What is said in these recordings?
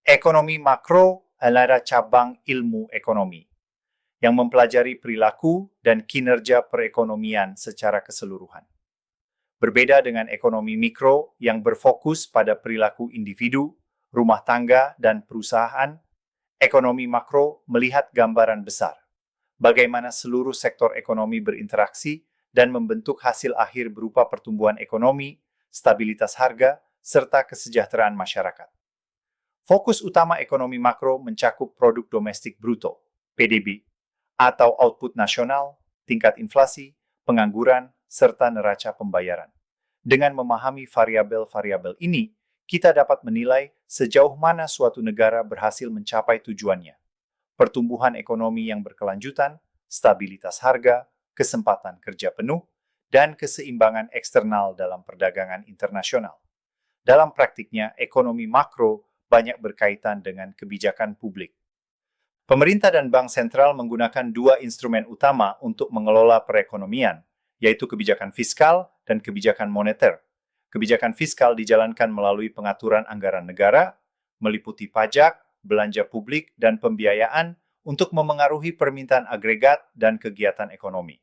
Ekonomi makro adalah cabang ilmu ekonomi yang mempelajari perilaku dan kinerja perekonomian secara keseluruhan. Berbeda dengan ekonomi mikro yang berfokus pada perilaku individu, rumah tangga, dan perusahaan, ekonomi makro melihat gambaran besar, bagaimana seluruh sektor ekonomi berinteraksi dan membentuk hasil akhir berupa pertumbuhan ekonomi, stabilitas harga, serta kesejahteraan masyarakat. Fokus utama ekonomi makro mencakup produk domestik bruto, PDB, atau output nasional, tingkat inflasi, pengangguran, serta neraca pembayaran. Dengan memahami variabel-variabel ini, kita dapat menilai sejauh mana suatu negara berhasil mencapai tujuannya. Pertumbuhan ekonomi yang berkelanjutan, stabilitas harga, kesempatan kerja penuh, dan keseimbangan eksternal dalam perdagangan internasional. Dalam praktiknya, ekonomi makro banyak berkaitan dengan kebijakan publik. Pemerintah dan bank sentral menggunakan dua instrumen utama untuk mengelola perekonomian, yaitu kebijakan fiskal dan kebijakan moneter. Kebijakan fiskal dijalankan melalui pengaturan anggaran negara, meliputi pajak, belanja publik, dan pembiayaan untuk memengaruhi permintaan agregat dan kegiatan ekonomi.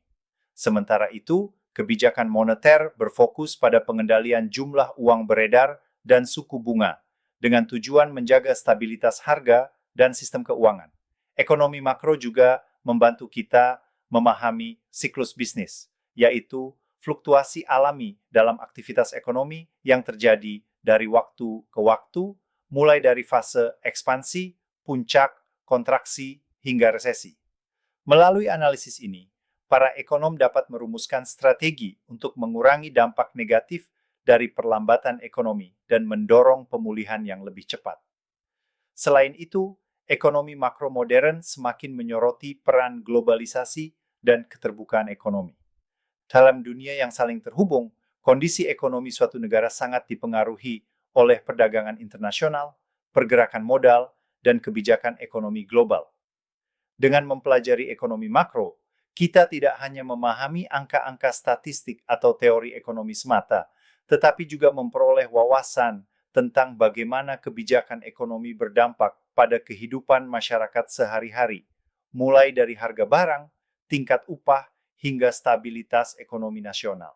Sementara itu, kebijakan moneter berfokus pada pengendalian jumlah uang beredar dan suku bunga, dengan tujuan menjaga stabilitas harga dan sistem keuangan. Ekonomi makro juga membantu kita memahami siklus bisnis, yaitu fluktuasi alami dalam aktivitas ekonomi yang terjadi dari waktu ke waktu, mulai dari fase ekspansi, puncak, kontraksi, hingga resesi. Melalui analisis ini, para ekonom dapat merumuskan strategi untuk mengurangi dampak negatif dari perlambatan ekonomi dan mendorong pemulihan yang lebih cepat. Selain itu, ekonomi makro modern semakin menyoroti peran globalisasi dan keterbukaan ekonomi. Dalam dunia yang saling terhubung, kondisi ekonomi suatu negara sangat dipengaruhi oleh perdagangan internasional, pergerakan modal, dan kebijakan ekonomi global. Dengan mempelajari ekonomi makro, kita tidak hanya memahami angka-angka statistik atau teori ekonomi semata, tetapi juga memperoleh wawasan tentang bagaimana kebijakan ekonomi berdampak pada kehidupan masyarakat sehari-hari, mulai dari harga barang, tingkat upah, hingga stabilitas ekonomi nasional.